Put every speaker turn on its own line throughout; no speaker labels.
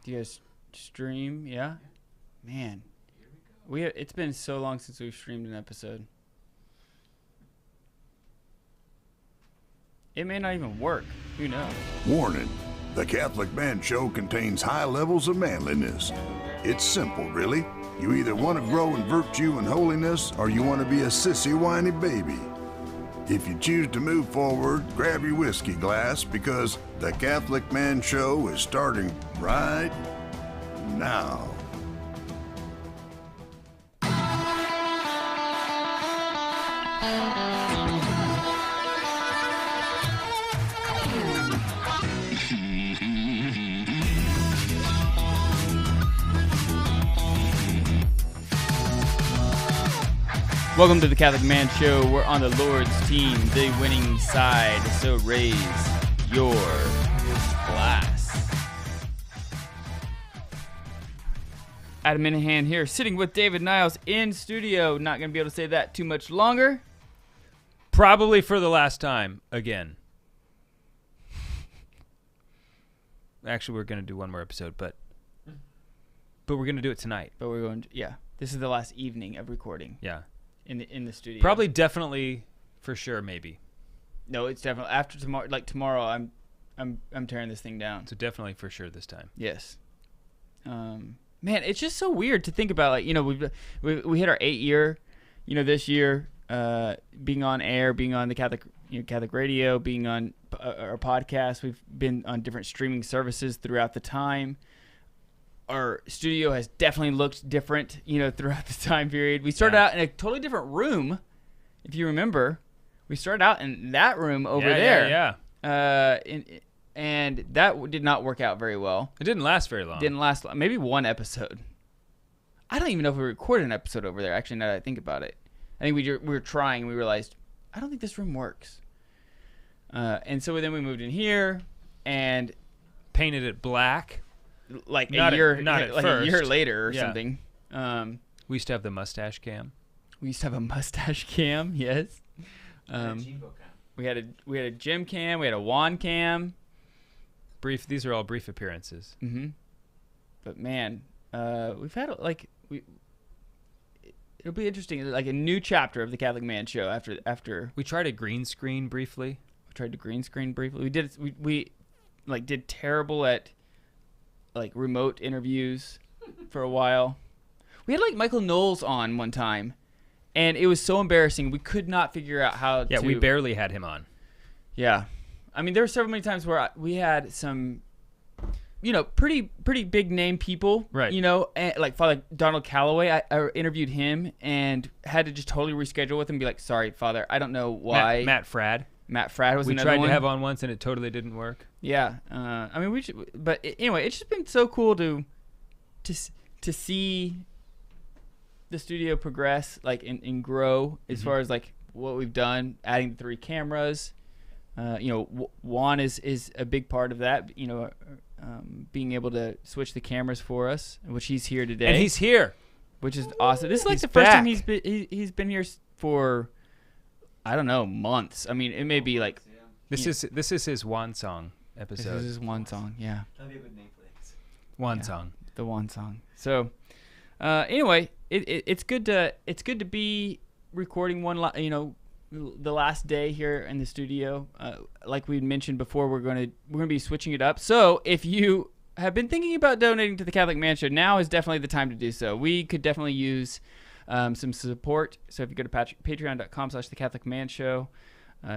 Do you guys stream? Yeah? Man. It's been so long since we've streamed an episode. It may not even work. Who knows?
Warning. The Catholic Man Show contains high levels of manliness. It's simple, really. You either want to grow in virtue and holiness, or you want to be a sissy, whiny baby. If you choose to move forward, grab your whiskey glass, because the Catholic Man Show is starting right now.
Welcome to the Catholic Man Show. We're on the Lord's team, the winning side. So raise your glass. Adam Minahan here, sitting with David Niles in studio. Not going to be able to say that too much longer.
Probably for the last time, again. Actually, we're going to do one more episode, but we're going to do it tonight.
But we're going to, yeah. This is the last evening of recording.
Yeah.
In the studio.
Probably, definitely, for sure, maybe.
No, it's definitely after tomorrow. Like tomorrow, I'm tearing this thing down.
So definitely for sure this time.
Yes. Man, it's just so weird to think about. Like, you know, we hit our 8 year, you know, this year, being on air, being on the Catholic radio, being on our podcast. We've been on different streaming services throughout the time. Our studio has definitely looked different, you know, throughout the time period. We started out in a totally different room, if you remember. We started out in that room over there.
Yeah.
And that did not work out very well.
It didn't last very long.
Didn't last long. Maybe one episode. I don't even know if we recorded an episode over there, actually, now that I think about it. I think we were trying, and we realized, I don't think this room works. And so then we moved in here, and
painted it black.
Like
not
a year,
a
year later or something.
We used to have the mustache cam.
We used to have a mustache cam, yes. We had a gym cam. We had a wand cam.
These are all brief appearances.
Mm-hmm. But man, we've had it'll be interesting. Like a new chapter of the Catholic Man Show after
we tried a green screen briefly.
We did terrible at like remote interviews for a while. We had like Michael Knowles on one time, and it was so embarrassing. We could not figure out how to...
Yeah, we barely had him on.
Yeah. I mean, there were several many times where we had some, you know, pretty big name people.
Right.
You know, like Father Donald Calloway. I interviewed him and had to just totally reschedule with him and be like, sorry, Father, I don't know why.
Matt Fradd
was
we
another
tried
one.
to have on once and it totally didn't work.
Yeah. I mean, anyway, it's just been so cool to see the studio progress, like, and grow as far as like what we've done, adding the 3 cameras. You know, Juan is a big part of that. You know, being able to switch the cameras for us, which he's here today.
And he's here,
which is awesome. This is like
he's
the first
back.
time he's been here for, I don't know, months. I mean, it may be like
this is his Juan song episode.
This is his Juan song, yeah.
Juan song,
the Juan song. So, anyway, it's good to be recording the last day here in the studio. Like we mentioned before, we're going to be switching it up. So if you have been thinking about donating to the Catholic Man Show, now is definitely the time to do so. We could definitely use some support. So if you go to patreon.com/the Catholic Man Show,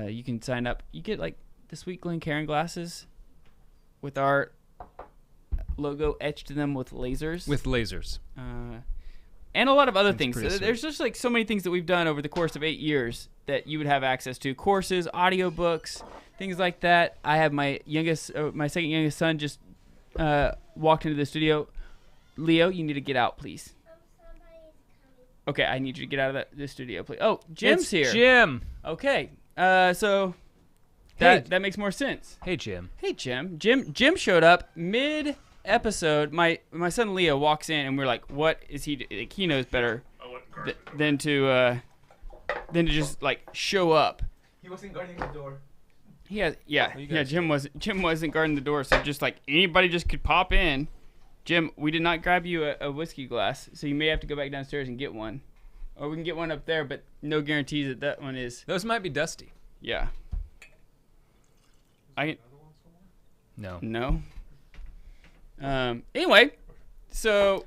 you can sign up. You get like the sweet Glencairn glasses with our logo etched to them with lasers. And a lot of other things. There's just like so many things that we've done over the course of 8 years that you would have access to. Courses, audiobooks, things like that. I have my second youngest son just walked into the studio. Leo, you need to get out, please. Okay, I need you to get out of the studio, please. Oh, Jim's here.
Jim.
Okay, so that makes more sense.
Hey, Jim.
Hey, Jim. Jim showed up mid-episode. My son Leo walks in, and we're like, "What is he? Like, he knows better than to just like show up."
He wasn't guarding the door.
Jim wasn't guarding the door, so just like anybody just could pop in. Jim, we did not grab you a whiskey glass, so you may have to go back downstairs and get one. Or we can get one up there, but no guarantees that one is.
Those might be dusty.
Yeah. No. Anyway, so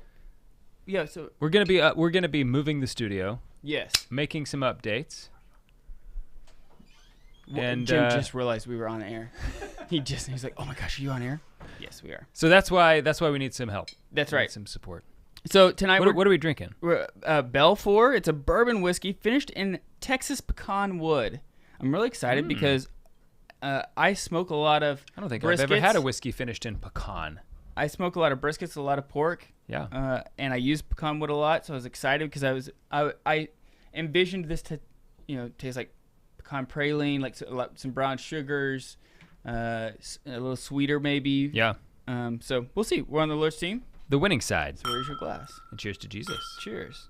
yeah, so
we're gonna be moving the studio.
Yes.
Making some updates. And
Jim just realized we were on air. He's like, "Oh my gosh, are you on air?" Yes, we are.
So that's why we need some help.
That's
we
right.
Need some support.
So tonight
what are we drinking?
We're Belfour. It's a bourbon whiskey finished in Texas pecan wood. I'm really excited because I smoke a lot of
I don't think
briskets.
I've ever had a whiskey finished in pecan.
I smoke a lot of briskets, a lot of pork.
Yeah.
And I use pecan wood a lot, so I was excited because I envisioned this to, taste like pecan praline, like some brown sugars, a little sweeter maybe.
Yeah.
So we'll see. We're on the Lord's team.
The winning side.
So where's your glass?
And cheers to Jesus.
Cheers.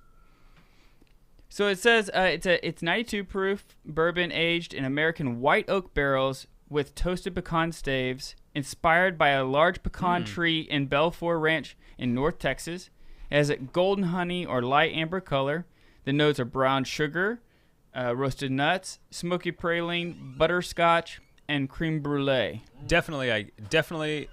So it says it's 92 proof bourbon aged in American white oak barrels with toasted pecan staves, inspired by a large pecan tree in Belfour Ranch in North Texas. It has a golden honey or light amber color. The notes are brown sugar, roasted nuts, smoky praline, butterscotch, and creme brulee.
Definitely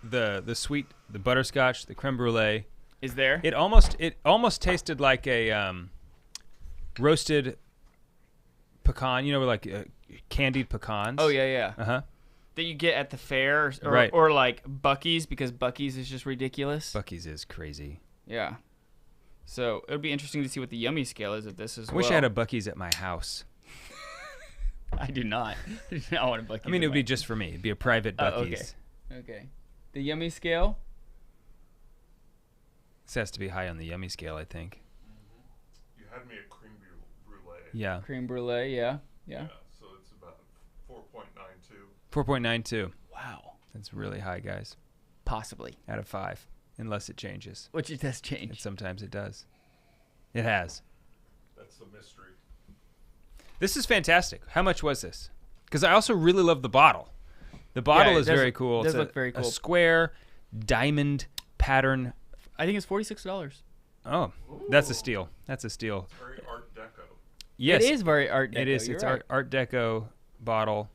the sweet, the butterscotch, the creme brulee
is there.
It almost tasted like a roasted pecan, like candied pecans.
Oh yeah.
Uh-huh.
That you get at the fair or,
right.
or like Buc-ee's, because Buc-ee's is just ridiculous.
Buc-ee's is crazy.
Yeah. So it'll be interesting to see what the yummy scale is of this as well.
I wish I had a Buc-ee's at my house.
I do not. I do not want a Buc-ee's.
I mean, it would be just for me. It'd be a private Buc-ee's.
Okay. The yummy scale?
This has to be high on the yummy scale, I think.
You had me at creme brulee.
Yeah.
Creme brulee, yeah.
So it's about 4.92.
4.92.
Wow.
That's really high, guys.
Possibly.
Out of 5, unless it changes.
Which it does change.
And sometimes it does. It has.
That's the mystery.
This is fantastic. How much was this? Because I also really love the bottle. The bottle is very cool.
It does
it's
look very cool.
A square diamond pattern.
I think it's $46.
Oh,
Ooh.
That's a steal. That's a steal.
It's very Art Deco.
Yes.
It is very Art Deco.
It is. It's
right.
Art Deco bottle.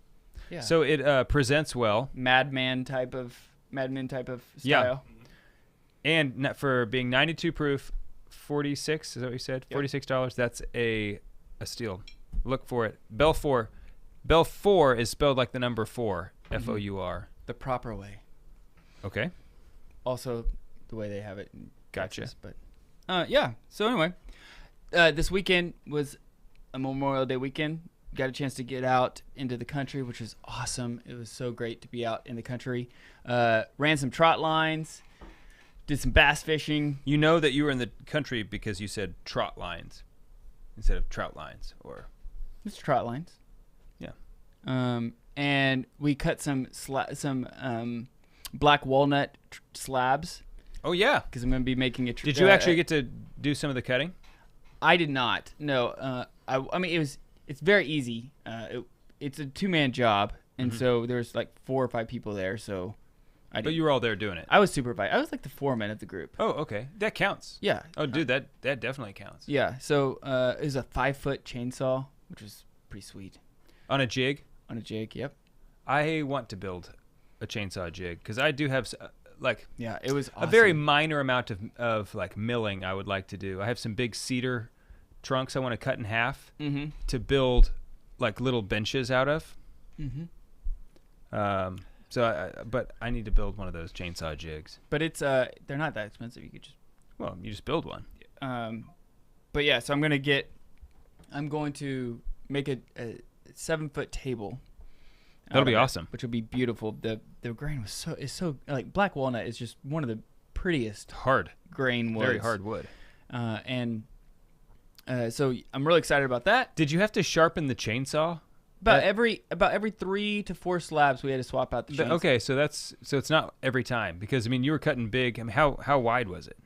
Yeah.
So it presents well.
Mad Men type of style.
Yeah. And for being 92 proof, 46, is that what you said?
Yep.
$46. That's a steal. Look for it. Belfour. Belfour is spelled like the number 4. F-O-U-R.
The proper way.
Okay.
Also, the way they have it in
Gotcha.
Texas, but yeah. So anyway, this weekend was a Memorial Day weekend. Got a chance to get out into the country, which was awesome. It was so great to be out in the country. Ran some trot lines. Did some bass fishing.
You know that you were in the country because you said trot lines instead of trout lines, or
It's trot lines.
Yeah.
And we cut some black walnut slabs
Oh yeah.
because I'm going to be making a.
Did you actually get to do some of the cutting?
I did not. No. I mean, it's very easy. It's a 2-man job, and so there's like 4 or 5 people there. So,
But you were all there doing it.
I was supervised. I was like the foreman of the group.
Oh, okay. That counts.
Yeah.
Oh, dude, that definitely counts.
Yeah. So it was a 5-foot chainsaw, which was pretty sweet.
On a jig?
On a jig. Yep.
I want to build a chainsaw jig because I do have
Yeah, it was awesome.
a very minor amount of like milling I would like to do. I have some big cedar trunks I want to cut in half to build like little benches out of. But I need to build one of those chainsaw jigs.
But it's they're not that expensive. You could just
You just build one.
But yeah, so I'm going to make a 7-foot table.
That'll be awesome.
Which will be beautiful. The grain is so like black walnut is just one of the prettiest
Hard.
grain woods.
Very hard wood.
So I'm really excited about that.
Did you have to sharpen the chainsaw?
About every 3 to 4 slabs we had to swap out the chainsaw.
Okay, so it's not every time because I mean you were cutting big. I mean how wide was it?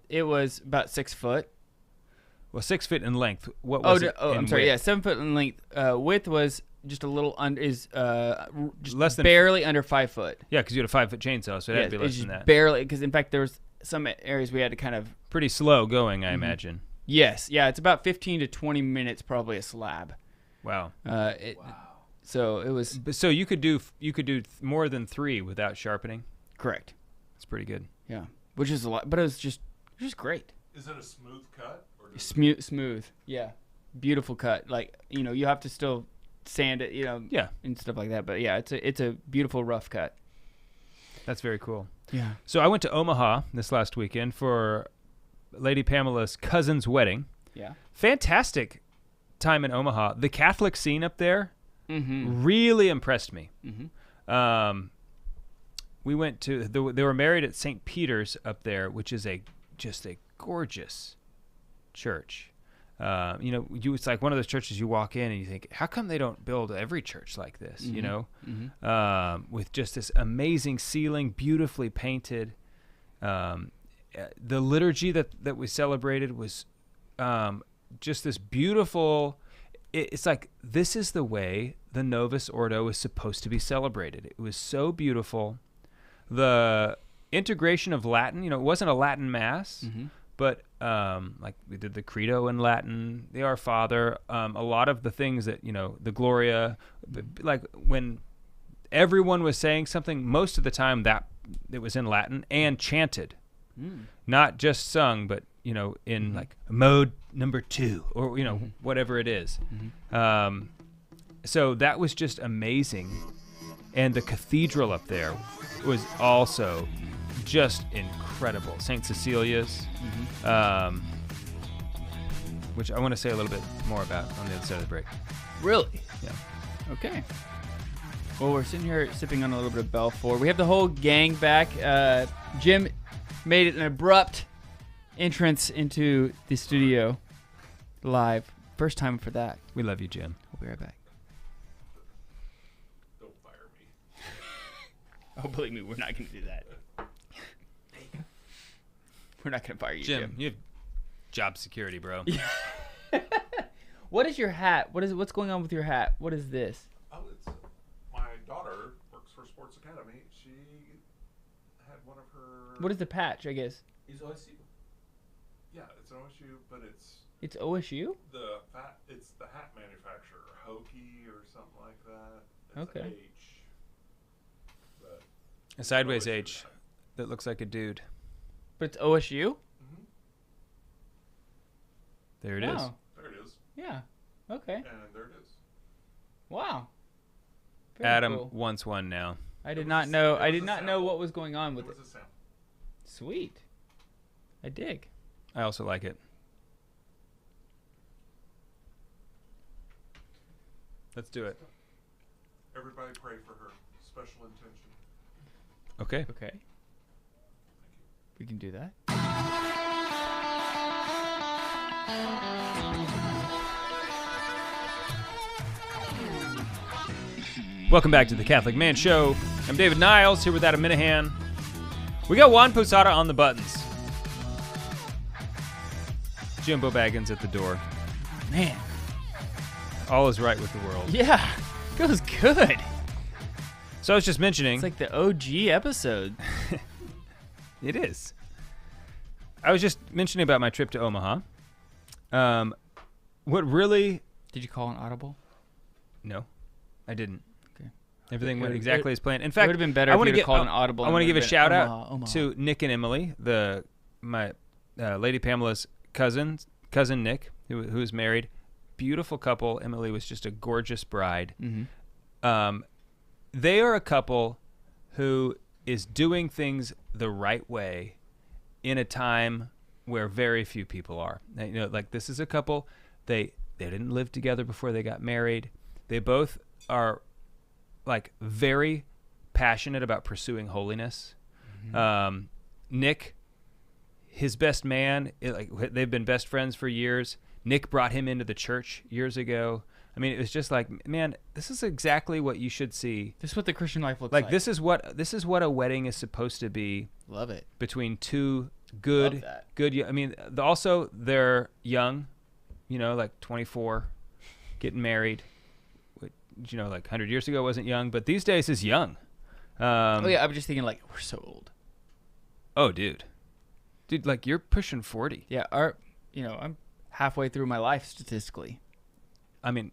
It was about 6 foot.
Well, 6 feet in length. What was it?
I'm sorry.
width?
Yeah, 7 foot in length. Width was just a little just
Less than
barely under 5 foot.
Yeah, because you had a 5-foot chainsaw, so it had to be less than that.
Barely, because in fact there was some areas we had to kind of
Pretty slow going, I imagine.
Yes, yeah, it's about 15 to 20 minutes probably a slab.
Wow.
So it was
So you could do more than 3 without sharpening.
correct.
That's pretty good.
Yeah, which is a lot, but it was just great.
Is it a smooth cut? Or does
Smooth. Yeah, beautiful cut. Like you have to still sand it,
Yeah.
and stuff like that. But yeah, it's a beautiful rough cut.
That's very cool.
Yeah.
So I went to Omaha this last weekend for Lady Pamela's cousin's wedding.
Yeah.
Fantastic time in Omaha. The Catholic scene up there really impressed me. We went to they were married at St. Peter's up there, which is just a gorgeous church. It's like one of those churches you walk in and you think, how come they don't build every church like this? With just this amazing ceiling, beautifully painted. The liturgy that we celebrated was just this beautiful. It's like, this is the way the Novus Ordo is supposed to be celebrated. It was so beautiful. The integration of Latin, it wasn't a Latin mass, but like we did the Credo in Latin, the Our Father, a lot of the things that, the Gloria, like when everyone was saying something, most of the time that it was in Latin and chanted, not just sung, but, in like mode number 2 or, whatever it is. So that was just amazing. And the cathedral up there was also just incredible. St. Cecilia's, which I want to say a little bit more about on the other side of the break.
Really?
Yeah.
Okay. Well, we're sitting here sipping on a little bit of Belfort. We have the whole gang back. Jim made an abrupt entrance into the studio live. First time for that.
We love you, Jim.
We'll be right back.
Don't fire me.
Oh, believe me, we're not going to do that. We're not going to fire you, Jim.
You have job security, bro.
What is your hat? What's going on with your hat? What is this?
Oh, it's my daughter works for Sports Academy. She had one of her.
What is the patch, I guess?
It's OSU. Yeah, it's an OSU, but
It's OSU?
It's the hat manufacturer, Hokie or something like that. It's
Okay.
an H. But
A sideways
OSU
H
hat.
that looks like a dude.
But it's OSU?
There it is.
Wow.
There it is.
Yeah. Okay.
And there it is.
Wow. Very
Adam
cool.
wants one now.
I did
It
not
was-
know.
it
I
was
did
a
not know
sample.
what was going on with
It
it.
was a sample.
Sweet. I dig.
I also like it. Let's do it.
Everybody pray for her. Special intention.
Okay.
Okay. We can do that.
Welcome back to the Catholic Man Show. I'm David Niles, here with Adam Minahan. We got Juan Posada on the buttons. Jimbo Baggins at the door.
Man.
All is right with the world.
Yeah. Feels good.
So I was just mentioning.
It's like the OG episode.
It is. I was just mentioning about my trip to Omaha. What really...
Did you call an audible?
No, I didn't.
Okay.
Everything went
It-
exactly as planned. In fact,
It would have been better
I
if
wanna
you would have
get-
called an audible.
I want to give a shout out
Omaha.
to Nick and Emily, my Lady Pamela's cousin Nick, who is married. Beautiful couple. Emily was just a gorgeous bride.
Mm-hmm.
They are a couple who is doing things the right way in a time where very few people are. Like this is a couple. They didn't live together before they got married. They both are like very passionate about pursuing holiness. Mm-hmm. Nick, his best man, they've been best friends for years. Nick brought him into the church years ago. I mean, it was just like, man, this is exactly what you should see.
This is what the Christian life looks like.
This is what a wedding is supposed to be.
Love it.
Between two
Love
good.
that.
I mean, also they're young, like 24, getting married. like 100 years ago wasn't young, but these days is young.
Oh yeah, I was just thinking like we're so old.
Oh, dude, like you're pushing 40.
Yeah, I'm halfway through my life statistically.
I mean,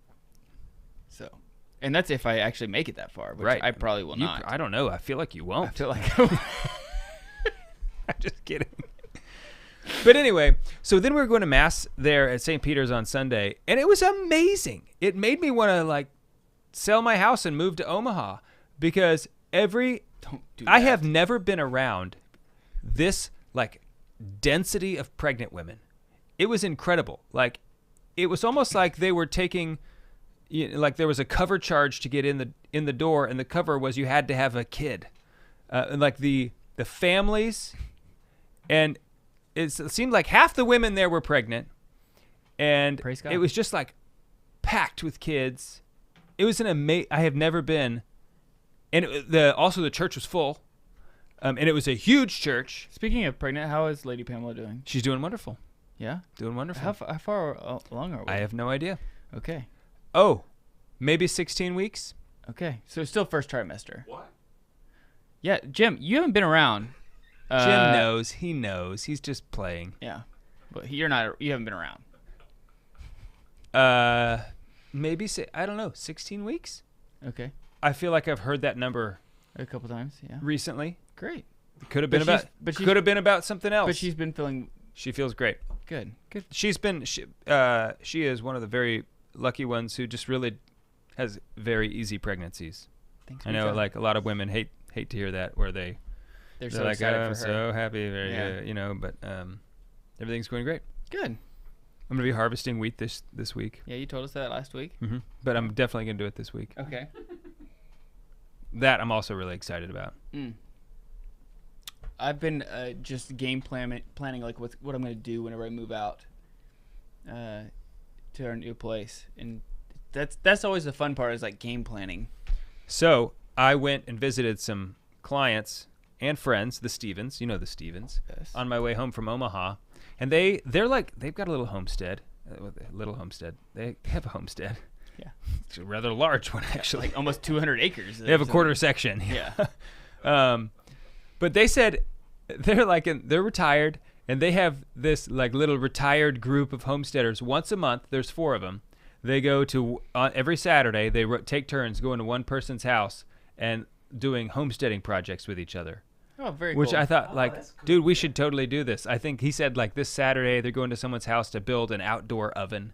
so, and that's if I actually make it that far, which
right.
I probably will not.
I don't know. I feel like you won't.
I feel like
I'm just kidding. But anyway, so then we were going to mass there at St. Peter's on Sunday, and it was amazing. It made me want to like sell my house and move to Omaha because I have never been around this like density of pregnant women. It was incredible. Like it was almost like they were taking, like there was a cover charge to get in the door, and the cover was you had to have a kid, and like the families, and it seemed like half the women there were pregnant, and
Praise God.
it was just like packed with kids. It was I have never been, and also the church was full, and it was a huge church.
Speaking of pregnant, how is Lady Pamela doing?
She's doing wonderful.
Yeah,
Doing wonderful.
How far along are we?
I have no idea.
Okay.
Oh, maybe 16 weeks.
Okay, so still first trimester.
What?
Yeah, Jim, you haven't been around.
Jim knows. He knows. He's just playing.
Yeah, but you haven't been around.
Maybe I don't know. 16 weeks.
Okay,
I feel like I've heard that number
a couple times. Yeah,
recently.
great.
Could have been about something else.
But she's been feeling
She feels great.
good. Good.
She is one of the very lucky ones who just really has very easy pregnancies.
Thanks.
I know, like a lot of women hate to hear that, where they're
so
like,
excited
I'm
for her.
so happy, very good, but everything's going great.
Good.
I'm gonna be harvesting wheat this week.
Yeah, you told us that last week.
Mm-hmm. But I'm definitely gonna do it this week.
Okay.
That I'm also really excited about.
I've been just game planning like what I'm going to do whenever I move out to our new place, and that's always the fun part, is like game planning.
So I went and visited some clients and friends, the Stevens, the Stevens,
Yes.
on my way home from Omaha, and they've got a little homestead. They have a homestead.
Yeah.
It's a rather large one, actually.
Like almost 200 acres.
They have a quarter section.
Yeah.
But they said they're retired, and they have this like little retired group of homesteaders once a month. There's 4 of them. They go to every Saturday. They take turns going to one person's house and doing homesteading projects with each other.
Oh, very
Which
cool.
I thought, dude, we should totally do this. I think he said like this Saturday they're going to someone's house to build an outdoor oven.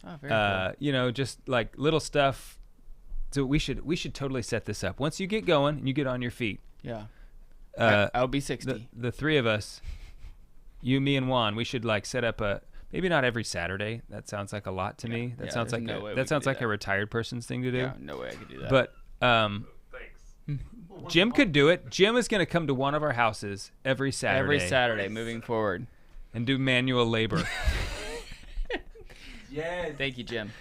Oh, very cool.
Just like little stuff. So we should totally set this up. Once you get going and you get on your feet.
Yeah.
Uh,
I'll be 60.
The 3 of us, you, me, and Juan, we should like set up maybe not every Saturday. That sounds like a lot to me. That sounds like a retired person's thing to do.
Yeah, no way I could do that.
But
Thanks.
Jim could do it. Jim is going to come to one of our houses every Saturday.
Every Saturday moving forward.
And do manual labor.
Yes. Thank you, Jim.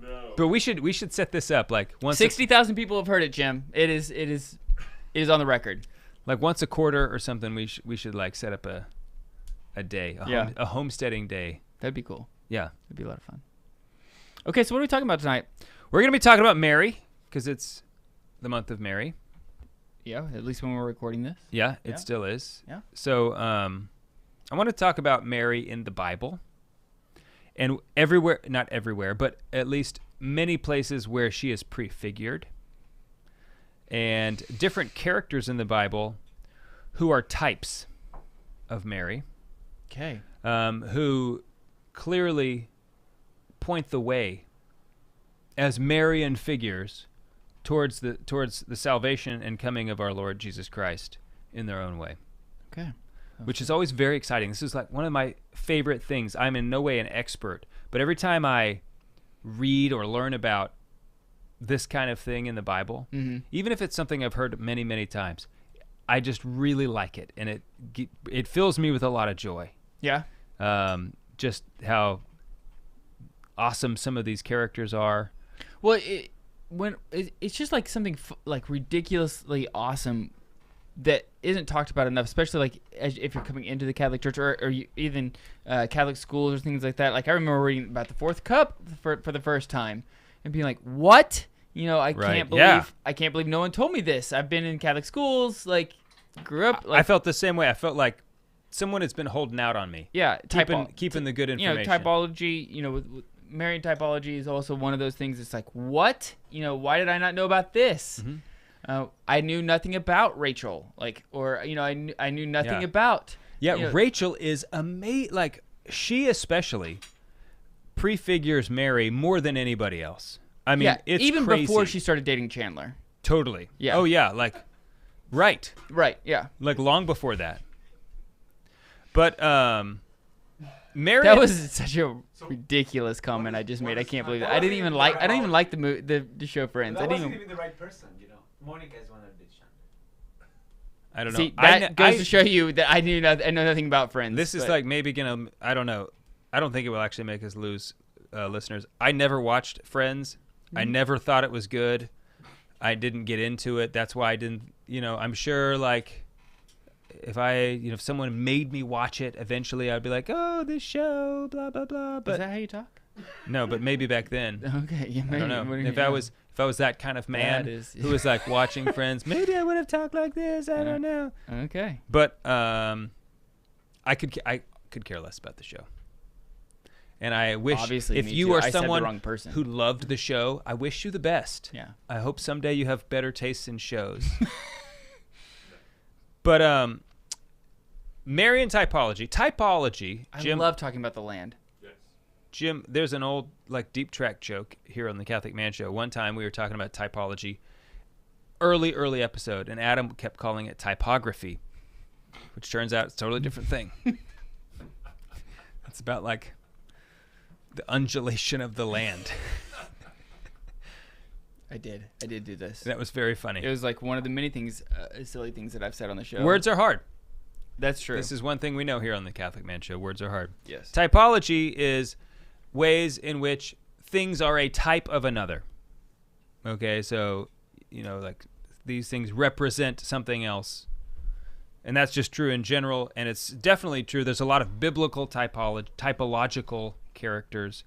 No.
But we should set this up like once
60,000 people have heard it, Jim. It is on the record.
like once a quarter or something. We should like set up a day, a homesteading day.
That'd be cool.
Yeah,
It'd be a lot of fun. Okay, so what are we talking about tonight?
we're gonna be talking about Mary because it's the month of Mary.
Yeah, at least when we're recording this.
Yeah, it
Yeah.
still is.
Yeah.
So I want to talk about Mary in the Bible, and everywhere, not everywhere, but at least many places where she is prefigured, and different characters in the Bible who are types of Mary,
Okay.
who clearly point the way as Marian figures towards the salvation and coming of our Lord Jesus Christ in their own way,
Okay.
which is always very exciting. This is like one of my favorite things. I'm in no way an expert, but every time I read or learn about this kind of thing in the Bible, even if it's something I've heard many, many times, I just really like it, and it fills me with a lot of joy.
Yeah.
Just how awesome some of these characters are.
Well, it's just like something like ridiculously awesome that isn't talked about enough, especially like if you're coming into the Catholic Church or even Catholic schools or things like that. Like I remember reading about the fourth cup for the first time and being like, "What?" I can't believe no one told me this. I've been in Catholic schools, like grew up. Like,
I felt the same way. I felt like someone has been holding out on me.
Yeah,
keeping the good information.
Typology. With Marian typology is also one of those things. It's like, what? Why did I not know about this?
Mm-hmm.
I knew nothing about Rachel, I knew nothing about.
Yeah, Rachel is amazing. Like, she especially prefigures Mary more than anybody else. I mean, it's
even
crazy.
Before she started dating Chandler.
Totally.
Yeah.
Oh yeah, like, right.
Right. Yeah.
Like long before that. But Marian.
That was such a ridiculous comment I just made. I can't believe it. I don't even like the show Friends.
I wasn't even the right person, Monica is one of the Chandler.
I don't know.
See, that goes to show you that I know nothing about Friends.
This is like maybe gonna. I don't know. I don't think it will actually make us lose listeners. I never watched Friends. I never thought it was good. I didn't get into it. That's why I didn't. I'm sure like if someone made me watch it, eventually I'd be like, oh, this show, blah blah blah. But
is that how you talk?
No, but maybe back then.
Okay, yeah, maybe.
I don't know. If I was that kind of man who was like watching Friends, maybe I would have talked like this. I don't know.
Okay.
But I could care less about the show. And I wish
Obviously,
if you are someone
wrong person.
who loved the show, I wish you the best.
Yeah.
I hope someday you have better tastes in shows. But Marian typology, Jim,
I love talking about the land.
Jim, there's an old like deep track joke here on the Catholic Man Show. One time we were talking about typology, early episode, and Adam kept calling it typography, which turns out it's a totally different thing. It's about like the undulation of the land.
I did do this.
That was very funny.
It was like one of the many things, silly things that I've said on the show.
Words are hard.
That's true.
This is one thing we know here on the Catholic Man Show. Words are hard.
Yes.
Typology is ways in which things are a type of another. Okay, so, like these things represent something else. And that's just true in general, and it's definitely true. There's a lot of biblical typological characters,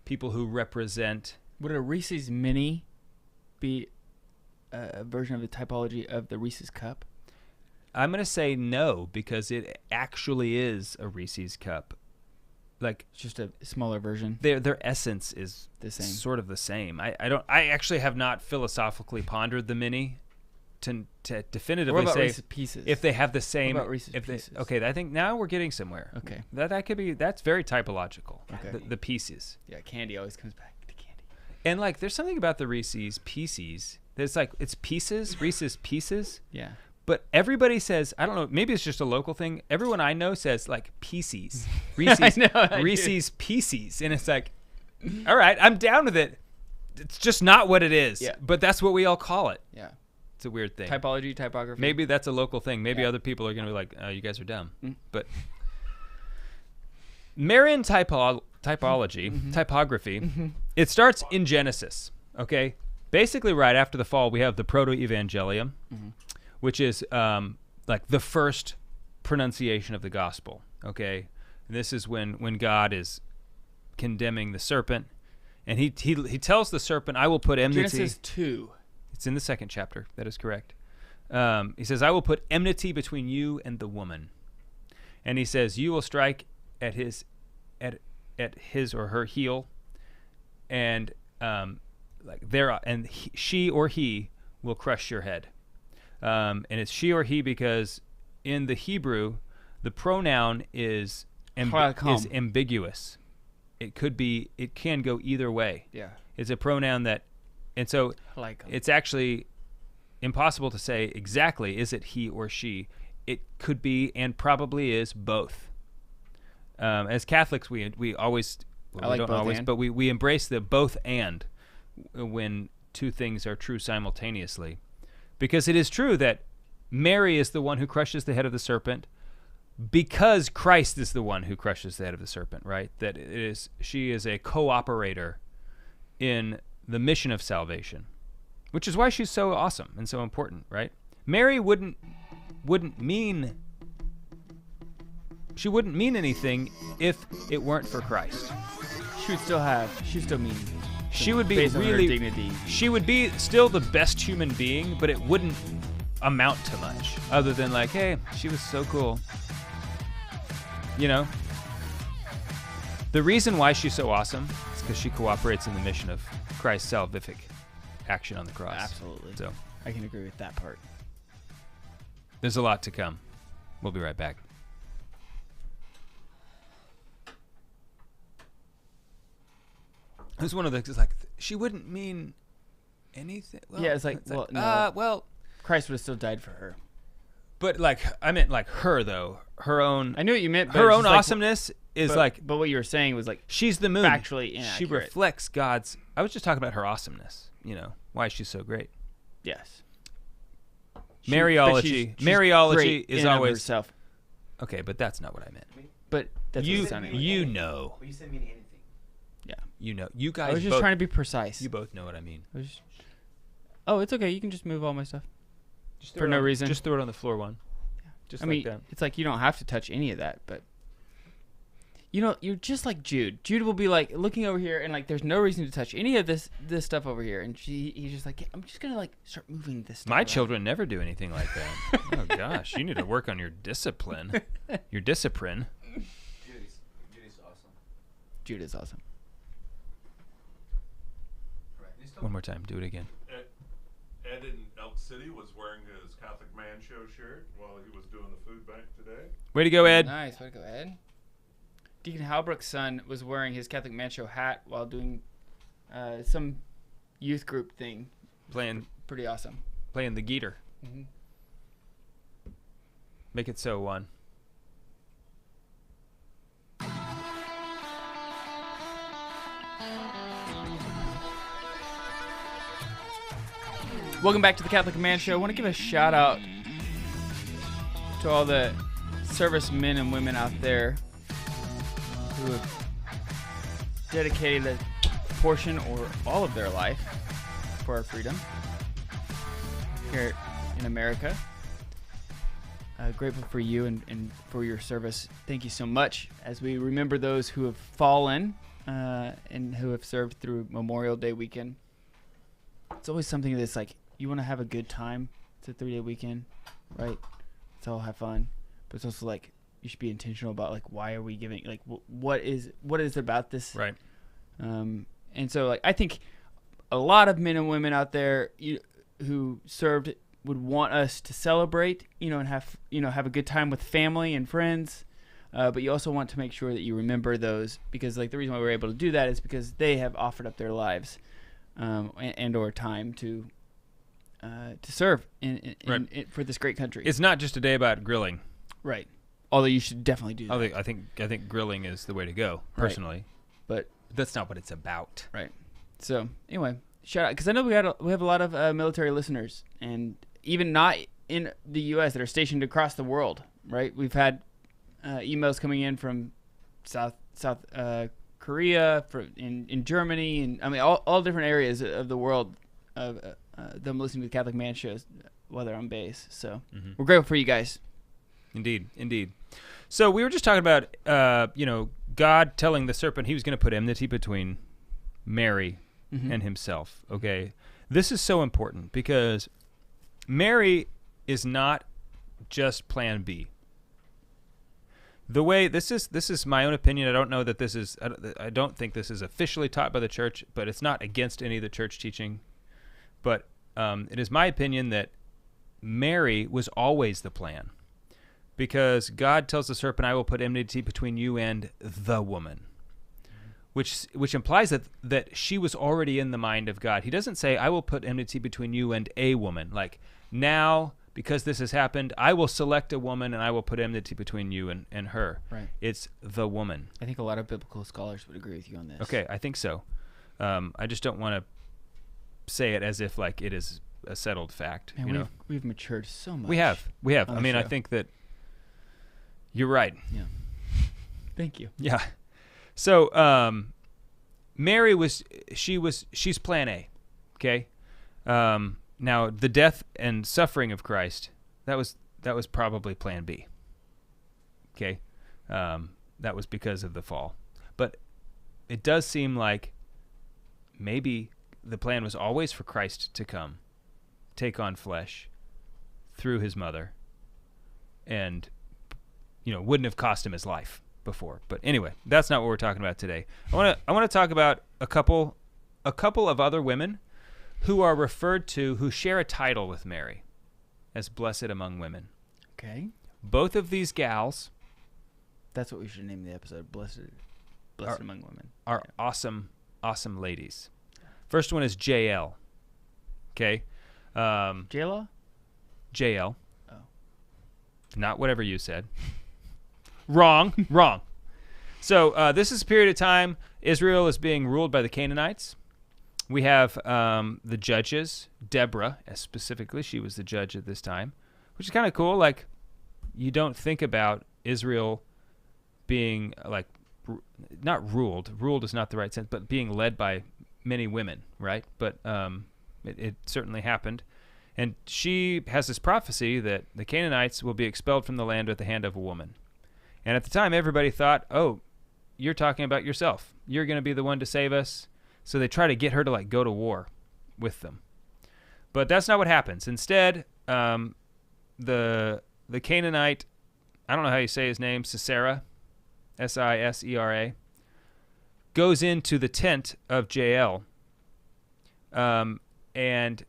people who represent.
Would a Reese's Mini be a version of the typology of the Reese's Cup?
I'm going to say no, because it actually is a Reese's Cup. Like,
it's just a smaller version.
Their essence is
the same.
Sort of the same. I actually have not philosophically pondered the Mini to definitively
what about
say
Reese's Pieces?
If they have the same.
What about Reese's Pieces?
Okay, I think now we're getting somewhere.
Okay.
That could be. That's very typological.
Okay.
The pieces.
Yeah, candy always comes back to candy.
And like, there's something about the Reese's Pieces. There's like, it's pieces, Reese's Pieces.
Yeah.
But everybody says, I don't know, maybe it's just a local thing. Everyone I know says like Pieces. Reese's Pieces. And it's like, all right, I'm down with it. It's just not what it is.
Yeah.
But that's what we all call it.
Yeah.
It's a weird thing.
Typology, typography.
Maybe that's a local thing. Maybe other people are going to be like, oh, you guys are dumb. But Marian typology, typography, it starts in Genesis, okay? Basically right after the fall, we have the proto-evangelium, which is like the first pronunciation of the gospel, okay? And this is when God is condemning the serpent, and he tells the serpent, I will put enmity.
Genesis 2.
It's in the second chapter. That is correct. He says, I will put enmity between you and the woman. And he says, you will strike at his or her heel, and she or he will crush your head. And it's she or he because in the Hebrew, the pronoun is ambiguous. It can go either way.
Yeah.
It's a pronoun that, and so it's actually impossible to say exactly, is it he or she? It could be and probably is both. As Catholics, we always, we don't always, but we embrace the both and when two things are true simultaneously. Because it is true that Mary is the one who crushes the head of the serpent because Christ is the one who crushes the head of the serpent, right? That she is a cooperator in the mission of salvation, which is why she's so awesome and so important, right? Mary wouldn't mean anything if it weren't for Christ.
She'd still mean.
She would be
based on her
really
dignity.
She would be still the best human being, but it wouldn't amount to much other than like, hey, she was so cool. You know? The reason why she's so awesome is because she cooperates in the mission of Christ's salvific action on the cross.
Absolutely.
So
I can agree with that part.
there's a lot to come. We'll be right back. It was one of those, like, she wouldn't mean anything. Well,
Yeah, it's like, well, no.
well,
Christ would have still died for her.
but like, I meant like her though. Her own,
I knew what you meant. But
her
it's
own
just like,
awesomeness is
but,
like,
But what you were saying was like
she's the moon.
factually
She
inaccurate.
reflects God's. I was just talking about her awesomeness. You know why she's so great.
Yes.
Mariology.
She's
Mariology
great
is
in and of
always
herself.
okay, but that's not what I meant.
But that's what
You,
it sounded like.
you know,
But you said mean anything.
Yeah.
you know, you guys.
I was just
both,
trying to be precise.
You both know what I mean.
I was just- oh, it's okay. You can just move all my stuff.
Just
For no reason.
Just throw it on the floor, one. Just
I
like
mean,
that.
it's like you don't have to touch any of that, but you know, you're just like Jude. Jude will be like looking over here, and like there's no reason to touch any of this stuff over here, and he's just like, I'm just gonna like start moving this stuff
My
around.
children never do anything like that. Oh gosh, you need to work on your discipline. Your discipline.
Judy's awesome.
Jude is awesome.
Right. You still-
One more time. Do it again.
Ed in Elk City was wearing his Catholic Man Show shirt while he was doing the food bank today.
Way to go, Ed.
Nice, way to go, Ed. Deacon Halbrook's son was wearing his Catholic Man Show hat while doing some youth group thing.
Playing
Pretty awesome.
the guitar.
Mhm.
Make it so, one.
Welcome back to the Catholic Man Show. I want to give a shout out to all the servicemen and women out there who have dedicated a portion or all of their life for our freedom here in America. Grateful for you and for your service. Thank you so much as we remember those who have fallen and who have served through Memorial Day weekend. It's always something that's like, you want to have a good time. It's a 3-day weekend, right? Let's all have fun. But it's also like, you should be intentional about like, why are we giving, like, what is it about this?
Right.
And so like, I think a lot of men and women out there who served would want us to celebrate, and have a good time with family and friends. But you also want to make sure that you remember those, because like the reason why we're able to do that is because they have offered up their lives and or time to serve for this great country.
It's not just a day about grilling.
Right. Although you should definitely do that.
I think grilling is the way to go, personally.
But
that's not what it's about.
Right. So anyway, shout out, because I know we have a lot of military listeners, and even not in the U.S. that are stationed across the world. Right. We've had emails coming in from South Korea, in Germany, and I mean all different areas of the world of them listening to the Catholic Man shows while they're on base. So we're grateful for you guys.
Indeed. So we were just talking about God telling the serpent he was going to put enmity between Mary and himself. Okay, this is so important because Mary is not just Plan B. The way this is my own opinion. I don't know that this is. I don't think this is officially taught by the church, but it's not against any of the church teaching. But it is my opinion that Mary was always the plan, because God tells the serpent, "I will put enmity between you and the woman," which implies that she was already in the mind of God. He doesn't say, "I will put enmity between you and a woman," like now. Because this has happened, I will select a woman and I will put enmity between you and her.
Right.
It's the woman.
I think a lot of biblical scholars would agree with you on this.
Okay, I think so. I just don't want to say it as if like it is a settled fact.
Man, we've matured so much.
We have. I mean, I think that you're right.
Yeah. Thank you.
Yeah. So Mary she's Plan A. Okay. Now, the death and suffering of Christ, that was probably Plan B. Okay, that was because of the fall. But it does seem like maybe the plan was always for Christ to come, take on flesh through his mother, and, wouldn't have cost him his life before. But anyway, that's not what we're talking about today. I want to talk about a couple of other women who are referred to, who share a title with Mary as blessed among women.
Okay.
Both of these gals
That's what we should name the episode. Blessed among women.
are awesome ladies. First one is JL. Okay.
JLo?
JL.
Oh.
Not whatever you said. Wrong. So this is a period of time Israel is being ruled by the Canaanites. We have the judges, Deborah, specifically. She was the judge at this time, which is kind of cool. Like, you don't think about Israel being, like, not ruled. Ruled is not the right sense, but being led by many women, right? But it certainly happened. And she has this prophecy that the Canaanites will be expelled from the land at the hand of a woman. And at the time, everybody thought, oh, you're talking about yourself. You're going to be the one to save us. So they try to get her to, like, go to war with them. But that's not what happens. Instead, the Canaanite, I don't know how you say his name, Sisera, Sisera, goes into the tent of Jael. And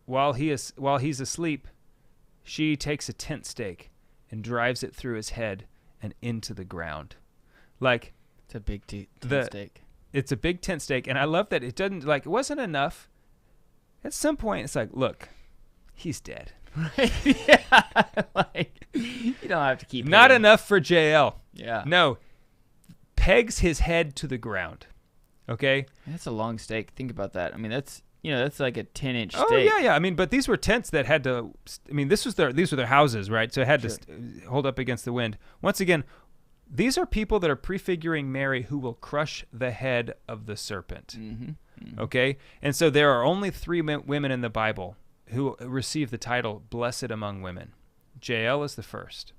while he's asleep, she takes a tent stake and drives it through his head and into the ground. Like,
It's a big tent stake.
It's a big tent stake, and I love that it wasn't enough. At some point, it's like, look, he's dead.
Yeah, like, you don't have to keep
Not
hitting.
enough for JL.
Yeah.
No, pegs his head to the ground. Okay.
That's a long stake. Think about that. I mean, that's like a 10-inch
Oh
stake.
yeah. I mean, but these were tents that had to. I mean, these were their houses, right? So it had
Sure.
to hold up against the wind. Once again, these are people that are prefiguring Mary, who will crush the head of the serpent.
Mm-hmm. Mm-hmm.
Okay, and so there are only 3 women in the Bible who receive the title "Blessed among women." Jael is the first.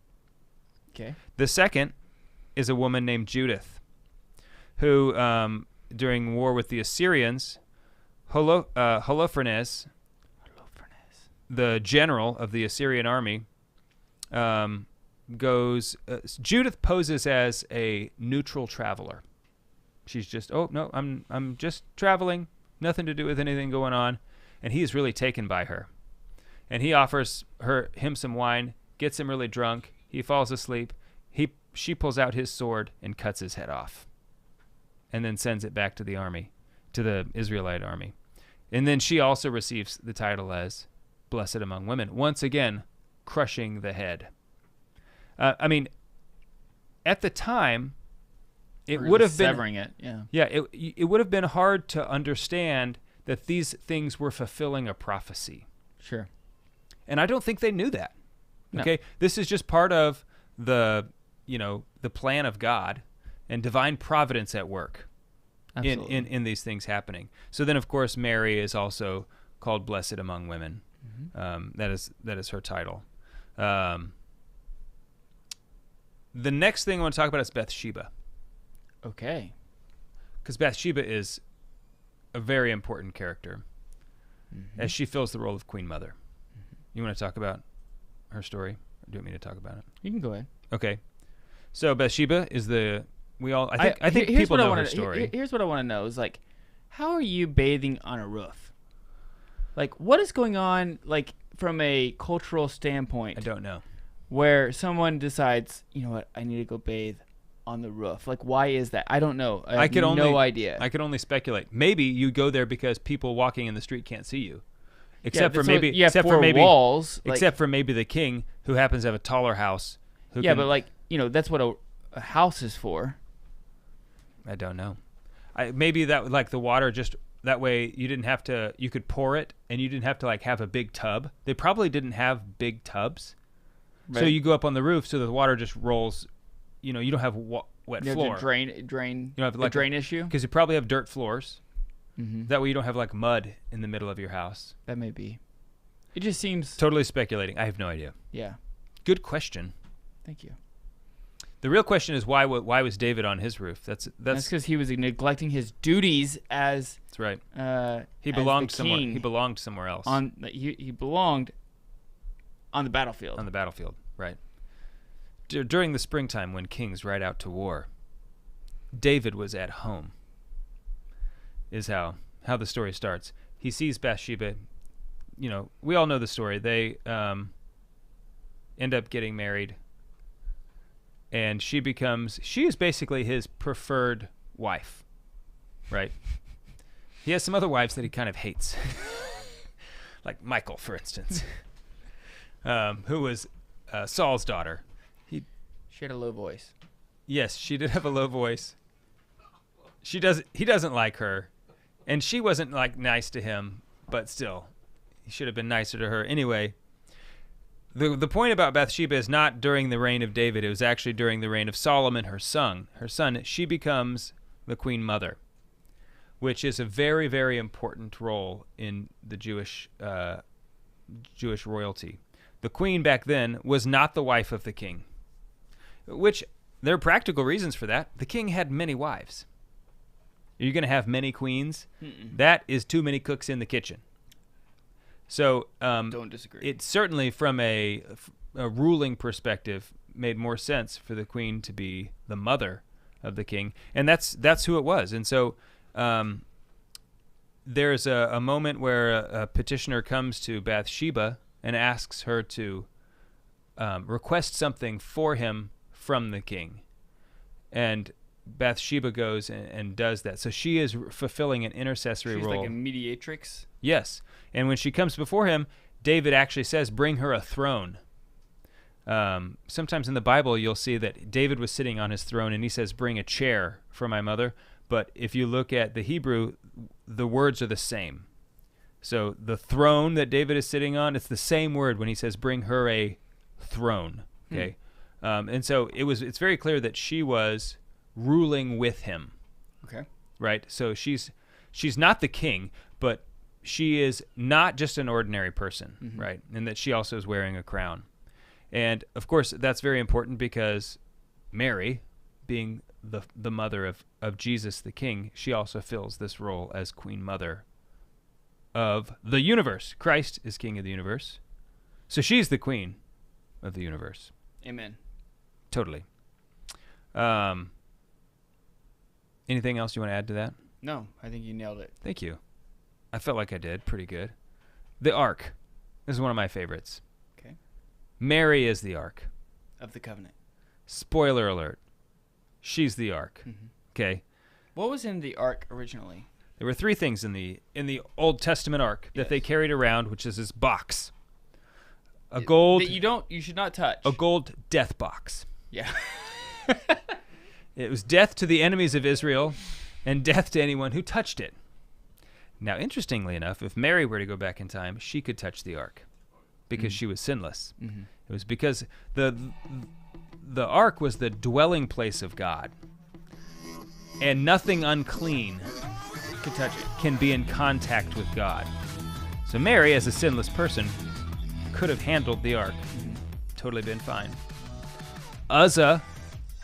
Okay.
The second is a woman named Judith, who, during war with the Assyrians, Holofernes, the general of the Assyrian army, Judith poses as a neutral traveler. She's just, oh no, I'm just traveling, nothing to do with anything going on, and he is really taken by her, and he offers him some wine, gets him really drunk. He falls asleep. She pulls out his sword and cuts his head off, and then sends it back to the army, to the Israelite army, and then she also receives the title as blessed among women. Once again, crushing the head. I mean, at the time, it would have been
severing it. Yeah.
Yeah, it would have been hard to understand that these things were fulfilling a prophecy.
Sure.
And I don't think they knew that.
No.
Okay? This is just part of the plan of God and divine providence at work in these things happening. So then, of course, Mary is also called blessed among women. Mm-hmm. That is her title. The next thing I want to talk about is Bathsheba.
Okay.
Because Bathsheba is a very important character,
Mm-hmm.
as she fills the role of Queen Mother. Mm-hmm. You want to talk about her story? Or do you want me to talk about it?
You can go ahead.
Okay. So Bathsheba is I think
here's
people
what I
know
wanna-
her story.
Here's what I want to know is, like, how are you bathing on a roof? Like, what is going on, like, from a cultural standpoint?
I don't know.
Where someone decides, you know what, I need to go bathe on the roof. Like, why is that? I don't know. I have no idea.
I could only speculate. Maybe you go there because people walking in the street can't see you. Except for
you have
except
four
for maybe
walls. Like,
except for maybe the king, who happens to have a taller house.
but like, that's what a house is for.
I don't know. Maybe that, like, the water, just that way you didn't have to. You could pour it, and you didn't have to, like, have a big tub. They probably didn't have big tubs, so you go up on the roof, so the water just rolls. You don't have wet
You
floor.
have to drain.
You don't have,
a
like,
drain issue.
because you probably have dirt floors.
Mm-hmm.
That way you don't have, like, mud in the middle of your house.
That may be. It just seems.
Totally speculating. I have no idea.
Yeah.
Good question.
Thank you.
The real question is why was David on his roof? That's
because he was neglecting his duties as.
That's right. He
as
belonged
the
somewhere.
king
He belonged somewhere else.
He belonged on the battlefield.
On the battlefield, right. During the springtime when kings ride out to war, David was at home, is how the story starts. He sees Bathsheba. You know, we all know the story. They end up getting married, and she is basically his preferred wife, right? He has some other wives that he kind of hates, like Michal, for instance, who was Saul's daughter.
She had a low voice.
Yes, she did have a low voice. He doesn't like her, and she wasn't like nice to him, but still, he should have been nicer to her. Anyway, the point about Bathsheba is not during the reign of David. It was actually during the reign of Solomon, her son. She becomes the queen mother, which is a very, very important role in the Jewish royalty. The queen back then was not the wife of the king, which there are practical reasons for that. The king had many wives. Are you going to have many queens?
Mm-mm.
That is too many cooks in the kitchen. So
don't disagree.
It certainly, from a ruling perspective, made more sense for the queen to be the mother of the king, and that's who it was. And so there's a moment where a petitioner comes to Bathsheba and asks her to request something for him from the king, and Bathsheba goes and does that. So she is fulfilling an intercessory role.
She's like a mediatrix.
Yes, and when she comes before him, David actually says, "Bring her a throne." Sometimes in the Bible, you'll see that David was sitting on his throne, and he says, "Bring a chair for my mother." But if you look at the Hebrew, the words are the same. So the throne that David is sitting on, it's the same word when he says, "Bring her a throne." Okay. And so it's very clear that she was ruling with him.
Okay.
Right? So she's not the king, but she is not just an ordinary person, right? And that she also is wearing a crown. And of course, that's very important because Mary, being the mother of Jesus the king, she also fills this role as queen mother of the universe. Christ is king of the universe. So she's the queen of the universe.
Amen.
Totally. Anything else you want to add to that?
No, I think you nailed it.
Thank you. I felt like I did pretty good. The Ark. This is one of my favorites.
Okay.
Mary is the Ark.
Of the covenant.
Spoiler alert. She's the Ark. Okay.
What was in the ark originally?
There were three things in the Old Testament Ark that they carried around, which is this box. A gold.
That you should not touch.
A gold death box.
Yeah.
It was death to the enemies of Israel and death to anyone who touched it. Now, interestingly enough, if Mary were to go back in time, she could touch the ark because she was sinless. It was because the ark was the dwelling place of God, and nothing unclean
Could touch it.
can be in contact with God. So Mary, as a sinless person, could have handled the ark. Totally been fine. Uzzah,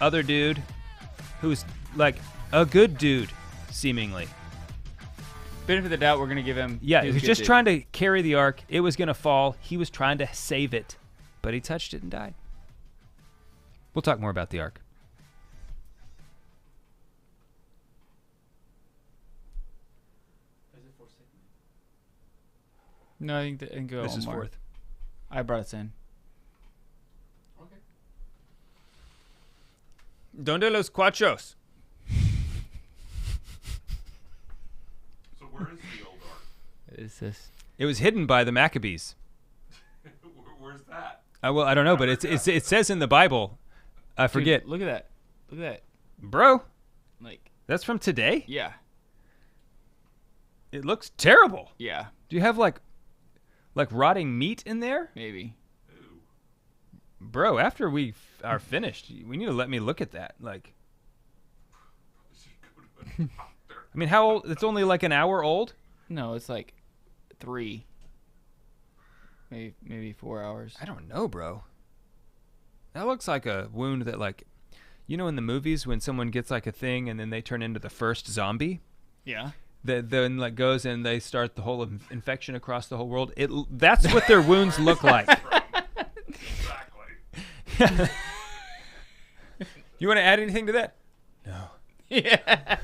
other dude, who's like a good dude, seemingly.
Benefit of the doubt, we're going to give him.
Yeah, he was just trying to carry the ark. It was going to fall. He was trying to save it, but he touched it and died. We'll talk more about the ark.
Is it for second?
No, I think go
This
on
is
more.
fourth.
I brought us in.
Okay.
Donde los cuatros?
So where is the old ark?
Is this?
It was hidden by the Maccabees.
Where's that?
Well, I don't know, but it says in the Bible. I forget.
Dude, look at that. Look at that.
Bro,
Like,
that's from today?
yeah.
It looks terrible.
Yeah.
Do you have like rotting meat in there?
Maybe.
Ooh.
Bro, after we are finished, we need to let me look at that. Like,
Should go to a doctor.
I mean, how old? It's only like an hour old?
No, it's like 3. Maybe 4 hours.
I don't know, bro. That looks like a wound that like You know, in the movies when someone gets like a thing and then they turn into the first zombie,
Yeah.
that then like goes and they start the whole infection across the whole world. That's what their wounds look like.
Exactly.
You want to add anything to that? No.
Yeah.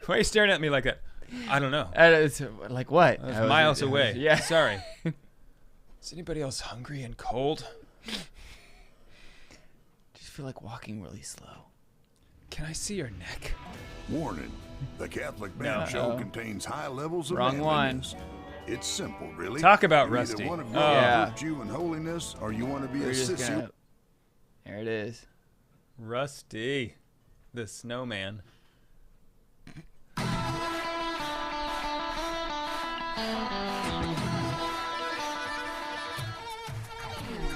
Why are you staring at me like that? I don't know.
It's like what?
I was miles away.
Yeah.
Sorry. Is anybody else hungry and cold?
Just feel like walking really slow.
Can I see your neck?
Warning, the Catholic Man Show contains high levels of
Wrong one.
manliness. It's simple, really.
Talk about
you
Rusty.
either want to grow
Yeah.
in virtue and holiness, or you want to be
We're
a
just
sissy.
gonna. There it is.
Rusty, the snowman.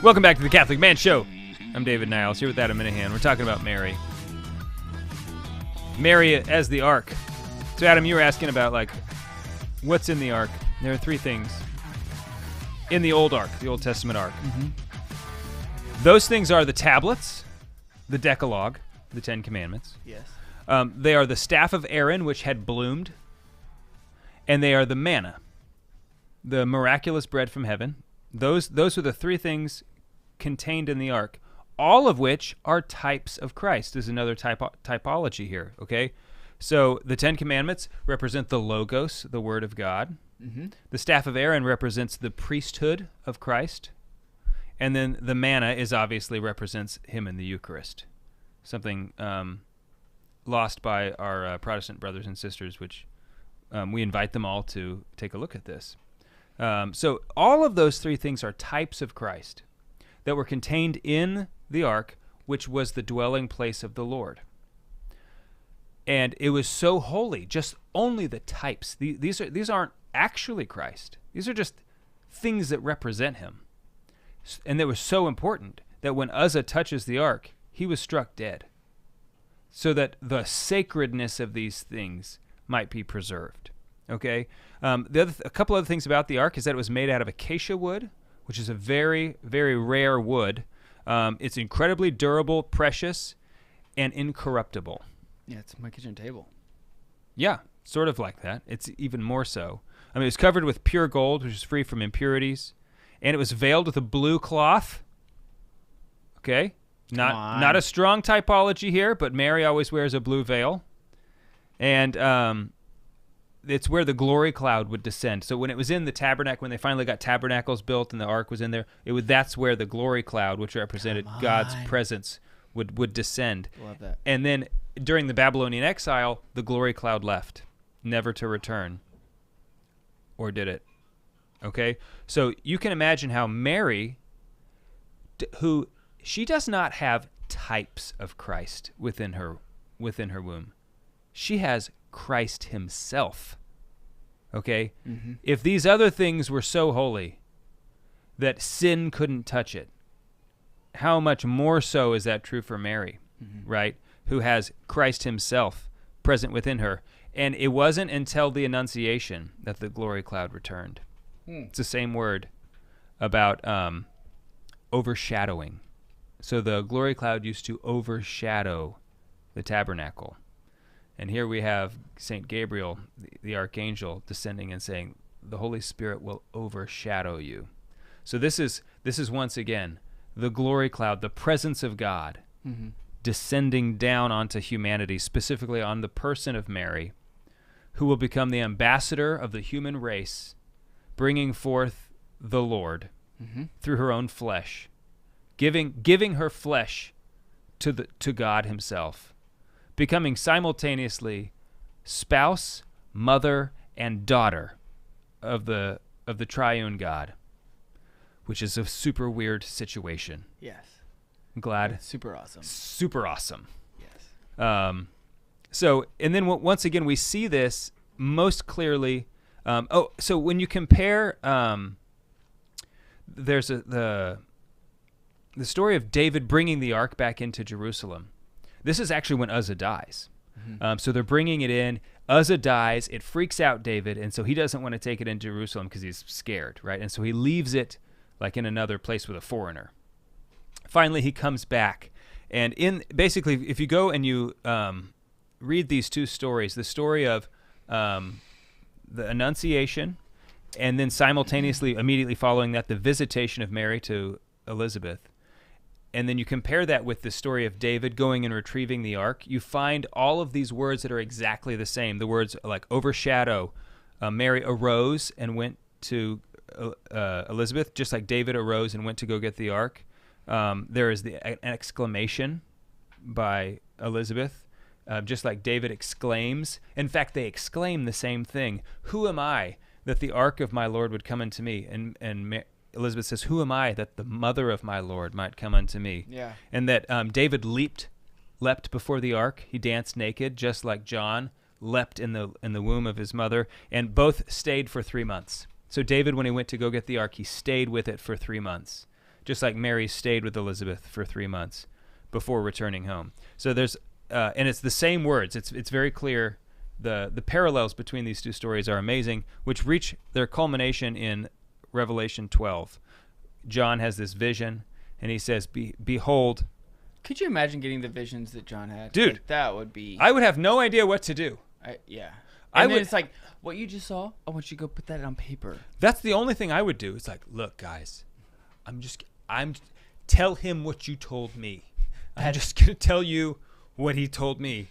Welcome back to the Catholic Man Show. I'm David Niles here with Adam Minahan. We're talking about Mary. Mary as the Ark. So Adam, you were asking about like what's in the Ark. There are three things in the old Ark, the Old Testament Ark. Those things are the tablets, the Decalogue, the Ten Commandments.
Yes.
They are the staff of Aaron, which had bloomed, and they are the manna, the miraculous bread from heaven. Those are the three things contained in the ark, all of which are types of Christ. There's another typology here, okay? So the Ten Commandments represent the Logos, the Word of God.
Mm-hmm.
The staff of Aaron represents the priesthood of Christ. And then the manna obviously represents him in the Eucharist, something lost by our Protestant brothers and sisters, which we invite them all to take a look at this. So all of those three things are types of Christ that were contained in the ark, which was the dwelling place of the Lord. And it was so holy, just only the types. These aren't actually Christ. These are just things that represent him. And they were so important that when Uzzah touches the ark, he was struck dead, so that the sacredness of these things might be preserved. Okay? A couple other things about the ark is that it was made out of acacia wood, which is a very, very rare wood. It's incredibly durable, precious, and incorruptible.
Yeah, it's my kitchen table.
Yeah, sort of like that. It's even more so. I mean, it was covered with pure gold, which is free from impurities, and it was veiled with a blue cloth. Okay? Not a strong typology here, but Mary always wears a blue veil. And it's where the glory cloud would descend. So when it was in the tabernacle, when they finally got tabernacles built and the ark was in there, that's where the glory cloud, which represented God's presence, would descend.
Love that.
And then during the Babylonian exile, the glory cloud left, never to return. Or did it? Okay? So you can imagine how Mary, who she does not have types of Christ within her womb. She has Christ himself. Okay?
Mm-hmm.
If these other things were so holy that sin couldn't touch it, how much more so is that true for Mary, right? Who has Christ himself present within her. And it wasn't until the Annunciation that the glory cloud returned. It's the same word about overshadowing. So the glory cloud used to overshadow the tabernacle. And here we have St. Gabriel, the archangel, descending and saying, the Holy Spirit will overshadow you. So this is once again the glory cloud, the presence of God, descending down onto humanity, specifically on the person of Mary, who will become the ambassador of the human race, bringing forth the Lord through her own flesh, giving her flesh to God himself, becoming simultaneously spouse, mother, and daughter of the triune God, which is a super weird situation.
Yes.
I'm glad.
It's super awesome.
Super awesome.
Yes.
So, and then once again, we see this most clearly. So when you compare, there's the story of David bringing the ark back into Jerusalem. This is actually when Uzzah dies. So they're bringing it in. Uzzah dies. It freaks out David, and so he doesn't want to take it into Jerusalem because he's scared, right? And so he leaves it like in another place with a foreigner. Finally, he comes back, And basically, if you go and you read these two stories, the story of the Annunciation, and then simultaneously, immediately following that, the visitation of Mary to Elizabeth, and then you compare that with the story of David going and retrieving the ark, you find all of these words that are exactly the same. The words like overshadow. Mary arose and went to Elizabeth, just like David arose and went to go get the ark. There is an exclamation by Elizabeth, just like David exclaims. In fact, they exclaim the same thing. Who am I that the ark of my Lord would come unto me? And Elizabeth says, who am I that the mother of my Lord might come unto me?
Yeah.
And that David leapt before the ark. He danced naked, just like John leapt in the womb of his mother, and both stayed for 3 months. So David, when he went to go get the ark, he stayed with it for 3 months, just like Mary stayed with Elizabeth for 3 months before returning home. So there's and it's the same words. It's very clear. The parallels between these two stories are amazing, which reach their culmination in Revelation 12. John has this vision, and he says, behold.
Could you imagine getting the visions that John had?
Dude.
Like, that would be...
I would have no idea what to do.
Yeah.
I
And then
would-
it's like, what you just saw, I want you to go put that on paper.
That's the only thing I would do. It's like, look, guys, tell him what you told me. I'm just going to tell you what he told me.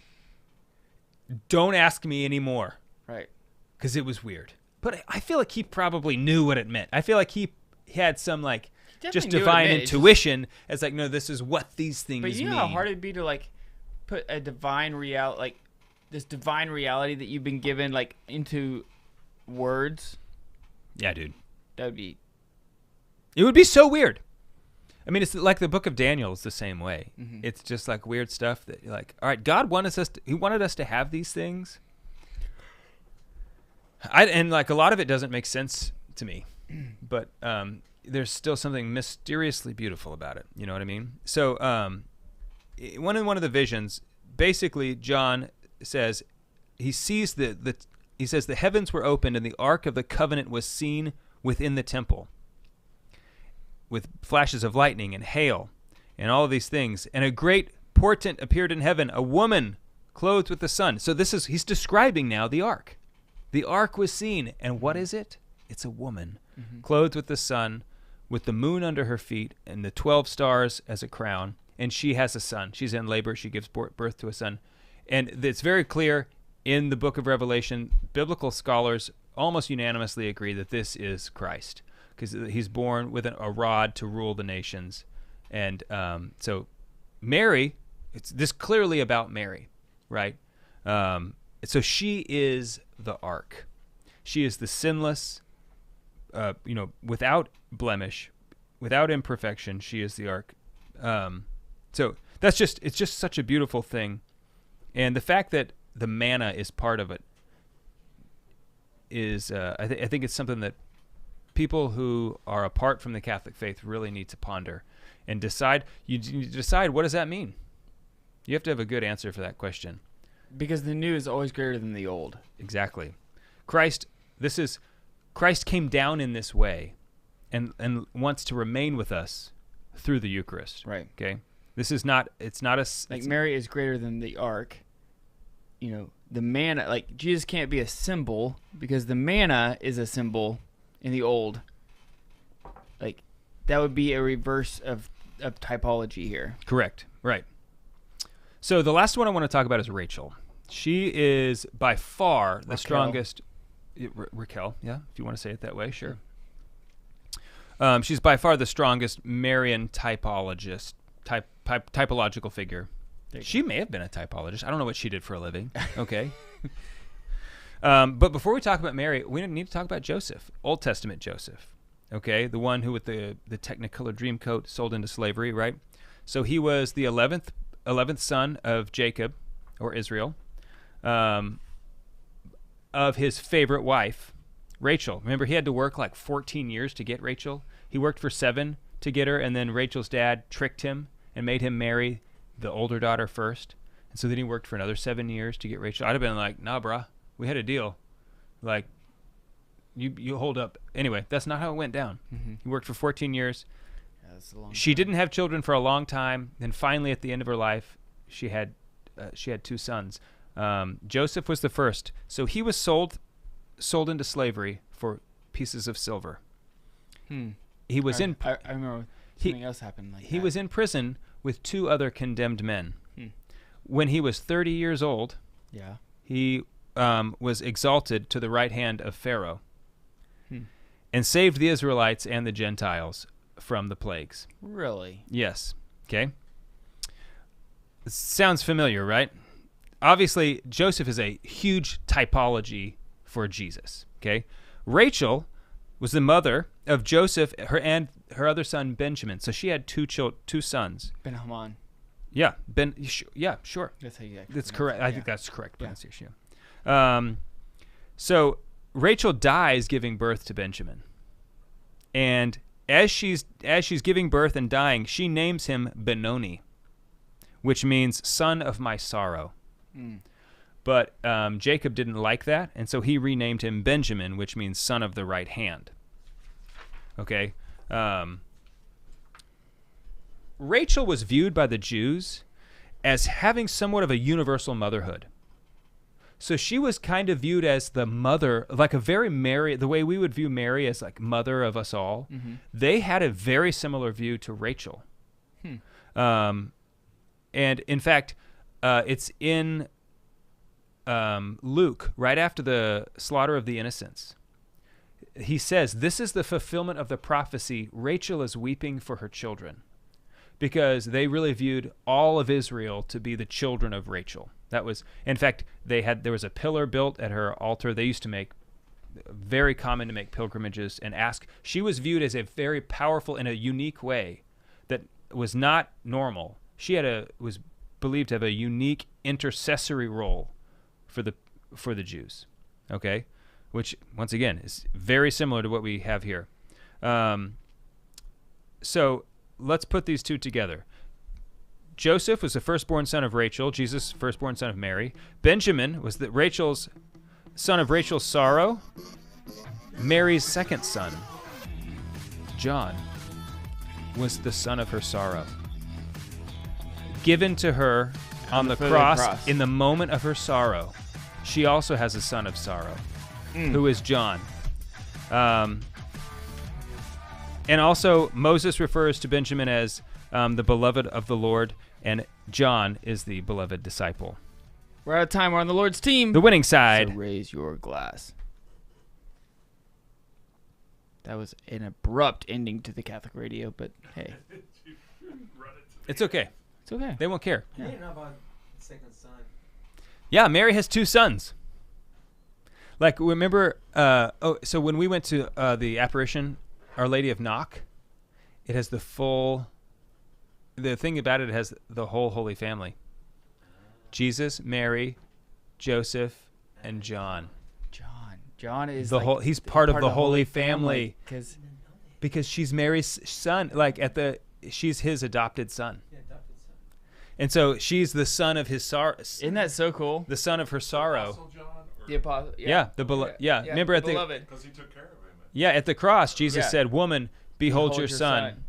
Don't ask me anymore.
Right.
Because it was weird. But I feel like he probably knew what it meant. I feel like he had some like just
definitely knew what it
divine
meant. It's just-
intuition as like, no, this is what these things
But you know
mean.
how hard it'd be to like put a divine reality, like this divine reality that you've been given, like into words?
Yeah, dude.
That would be...
It would be so weird. I mean, it's like the book of Daniel is the same way.
Mhm.
It's just like weird stuff that you're like, all right, God he wanted us to have these things. And like a lot of it doesn't make sense to me, but there's still something mysteriously beautiful about it. You know what I mean? So one of the visions, basically John says he sees he says the heavens were opened and the ark of the covenant was seen within the temple, with flashes of lightning and hail and all of these things, and a great portent appeared in heaven, a woman clothed with the sun. So he's describing now the ark. The ark was seen, and what is it? It's a woman clothed with the sun, with the moon under her feet, and the 12 stars as a crown, and she has a son. She's in labor. She gives birth to a son. And it's very clear in the book of Revelation, biblical scholars almost unanimously agree that this is Christ, because he's born with a rod to rule the nations. And so Mary, it's this clearly about Mary, right? So she is the ark. She is the sinless, without blemish, without imperfection. She is the ark. So it's just such a beautiful thing. And the fact that the manna is part of it is, I think it's something that people who are apart from the Catholic faith really need to ponder and decide. You decide, what does that mean? You have to have a good answer for that question.
Because the new is always greater than the old.
Exactly. Christ came down in this way and wants to remain with us through the Eucharist.
Right.
Okay. It's not
Like Mary is greater than the ark. You know, the manna, like Jesus can't be a symbol because the manna is a symbol in the old. Like that would be a reverse of typology here.
Correct. Right. So the last one I want to talk about is Rachel. She is by far the strongest. Raquel, yeah, if you want to say it that way, sure. She's by far the strongest Marian typological figure. She may have been a typologist. I don't know what she did for a living. Okay. But before we talk about Mary, we need to talk about Joseph, Old Testament Joseph. Okay, the one who with the Technicolor dream coat sold into slavery, right? So he was the 11th son of Jacob, or Israel, of his favorite wife, Rachel. Remember, he had to work like 14 years to get Rachel. He worked for 7 to get her, and then Rachel's dad tricked him and made him marry the older daughter first. And so then he worked for another 7 years to get Rachel. I'd have been like, nah, brah, we had a deal. Like, you hold up. Anyway, that's not how it went down.
Mm-hmm.
He worked for 14 years,
That's a long
She
time.
didn't have children for a long time. Then finally, at the end of her life, she had 2 sons. Joseph was the first. So he was sold into slavery for pieces of silver. He was
I remember something else happened like
he
that.
was in prison with 2 other condemned men. When he was 30 years old,
Yeah.
he was exalted to the right hand of Pharaoh and saved the Israelites and the Gentiles from the plagues.
Really?
Yes. Okay. Sounds familiar, right? Obviously, Joseph is a huge typology for Jesus. Okay. Rachel was the mother of Joseph, and her other son Benjamin. So she had 2 sons.
Ben Haman.
Yeah. Yeah. Sure.
That's how you actually
That's
pronounce
correct.
it,
I
yeah.
think that's correct
Yeah.
pronunciation. So Rachel dies giving birth to Benjamin, and as she's giving birth and dying, she names him Benoni, which means son of my sorrow. But Jacob didn't like that, and so he renamed him Benjamin, which means son of the right hand. Okay. Rachel was viewed by the Jews as having somewhat of a universal motherhood. So she was kind of viewed as the mother, like a very Mary, the way we would view Mary as like mother of us all. They had a very similar view to Rachel. And in fact, it's in Luke, right after the slaughter of the innocents. He says, "This is the fulfillment of the prophecy. Rachel is weeping for her children," because they really viewed all of Israel to be the children of Rachel. That was, in fact, there was a pillar built at her altar. They used to make, very common to make pilgrimages and ask. She was viewed as a very powerful, in a unique way that was not normal. She was believed to have a unique intercessory role for the Jews. Okay, which once again is very similar to what we have here. So let's put these 2 together. Joseph was the firstborn son of Rachel, Jesus' firstborn son of Mary. Benjamin was Rachel's son of Rachel's sorrow. Mary's second son, John, was the son of her sorrow. Given to her on the cross in the moment of her sorrow. She also has a son of sorrow, who is John. And also Moses refers to Benjamin as the beloved of the Lord, and John is the beloved disciple.
We're out of time. We're on the Lord's team.
The winning side.
So raise your glass. That was an abrupt ending to the Catholic radio, but hey,
It's okay.
it's okay.
They won't care.
You didn't know about the second son.
Yeah, Mary has 2 sons. Like, remember, so when we went to the apparition, Our Lady of Knock, it has the thing about it has the whole Holy Family. Jesus, Mary, Joseph, and John.
John is
He's part of the Holy Family.
Because
She's Mary's son. Like she's his adopted son.
Yeah, adopted son.
And so she's the son of his sorrow.
isn't that so cool?
The son of her sorrow.
Apostle John?
The apostle.
Yeah, remember at the
beloved.
Because he took care of him.
at the cross, Jesus
Yeah.
said, "Woman, behold your son.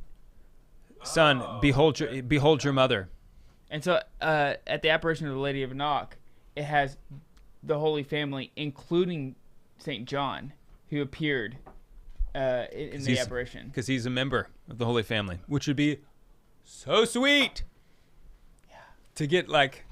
Son, behold your mother."
And so at the apparition of the Lady of Knock, it has the Holy Family, including St. John, who appeared in the apparition.
Because he's a member of the Holy Family, which would be so sweet. Yeah. To get like,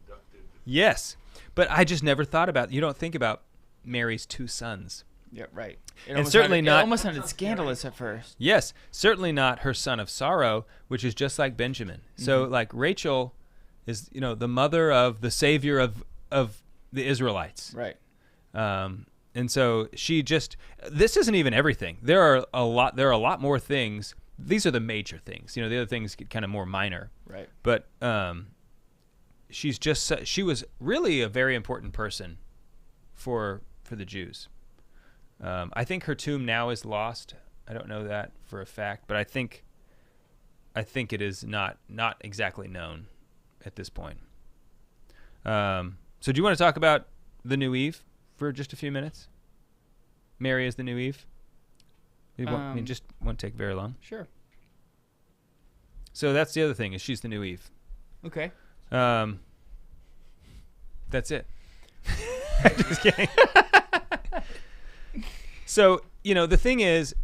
Inducted.
yes. But I just never thought about, you don't think about Mary's 2 sons.
Yeah, right.
And certainly
It
not-
almost sounded scandalous at first.
Yes, certainly not her son of sorrow, which is just like Benjamin. So like Rachel is, the mother of the savior of the Israelites.
Right.
And so this isn't even everything. There are a lot more things. These are the major things. The other things get kind of more minor.
Right.
But she was really a very important person for the Jews. I think her tomb now is lost. I don't know that for a fact, but I think it is not exactly known at this point. So do you want to talk about the new Eve for just a few minutes? Mary is the new Eve. Just won't take very long.
Sure.
So that's the other thing, is she's the new Eve.
Okay.
That's it. Just kidding. So, the thing is,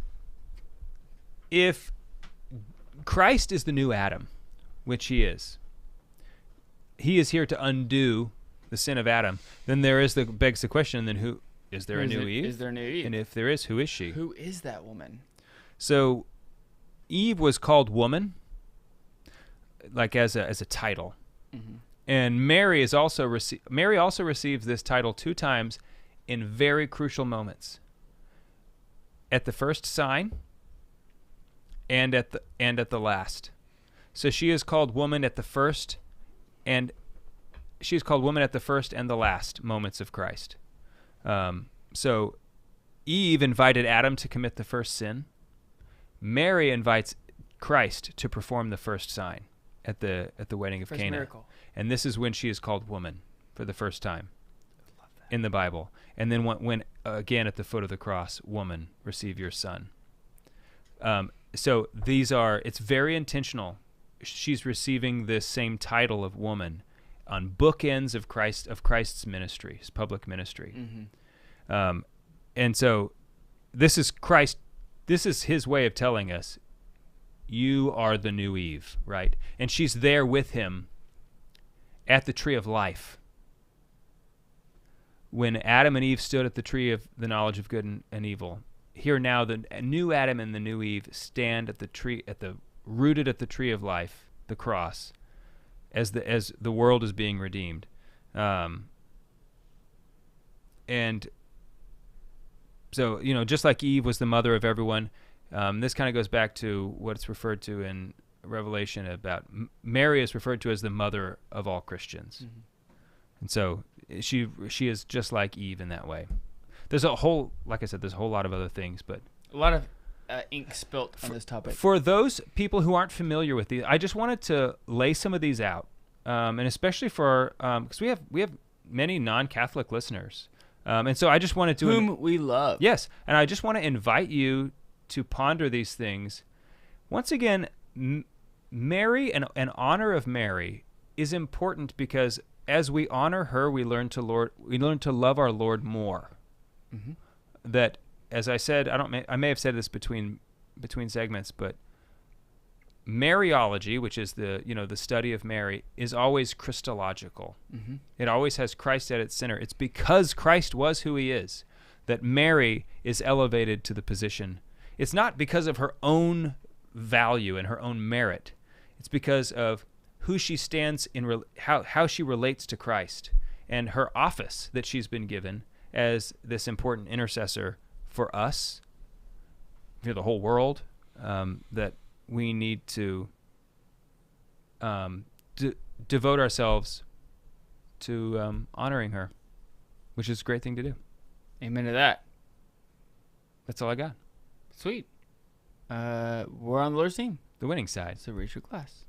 if Christ is the new Adam, which he is here to undo the sin of Adam, then begs the question, then who is there? A new Eve?
Is there a new Eve?
And if there is, who is she?
Who is that woman?
So Eve was called woman, like as a title.
Mm-hmm.
And Mary also receives this title 2 times in very crucial moments. At the first sign and at the last. So she is called woman at the first and the last moments of Christ. So Eve invited Adam to commit the first sin. Mary invites Christ to perform the first sign at the wedding of
First
Cana.
miracle.
And this is when she is called woman for the first time in the Bible. And then when again at the foot of the cross, woman, receive your son. So it's very intentional. She's receiving this same title of woman on bookends of Christ's ministry, his public ministry.
Mm-hmm.
And so this is Christ. This is his way of telling us, you are the new Eve, right? And she's there with him at the tree of life. When Adam and Eve stood at the tree of the knowledge of good and evil, here now the new Adam and the new Eve stand at the tree, rooted at the tree of life, the cross, as the world is being redeemed. And so, just like Eve was the mother of everyone, this kind of goes back to what's referred to in Revelation about Mary is referred to as the mother of all Christians.
Mm-hmm.
And so she is just like Eve in that way. There's a whole lot of other things, but
a lot of ink spilt on this topic.
For those people who aren't familiar with these, I just wanted to lay some of these out, and especially for because we have many non-Catholic listeners, and so I just wanted to
whom we love.
Yes, and I just want to invite you to ponder these things. Once again, Mary and honor of Mary is important because as we honor her, we learn to love our Lord more.
Mm-hmm.
That, as I said, I may have said this between segments, but Mariology, which is the study of Mary, is always Christological.
Mm-hmm.
It always has Christ at its center. It's because Christ was who he is that Mary is elevated to the position. It's not because of her own value and her own merit. It's because of who she stands in, how she relates to Christ, and her office that she's been given as this important intercessor for us, for the whole world, that we need to devote ourselves to honoring her, which is a great thing to do.
Amen to that.
That's all I got.
Sweet. We're on the Lord's team.
The winning side.
So raise your glass.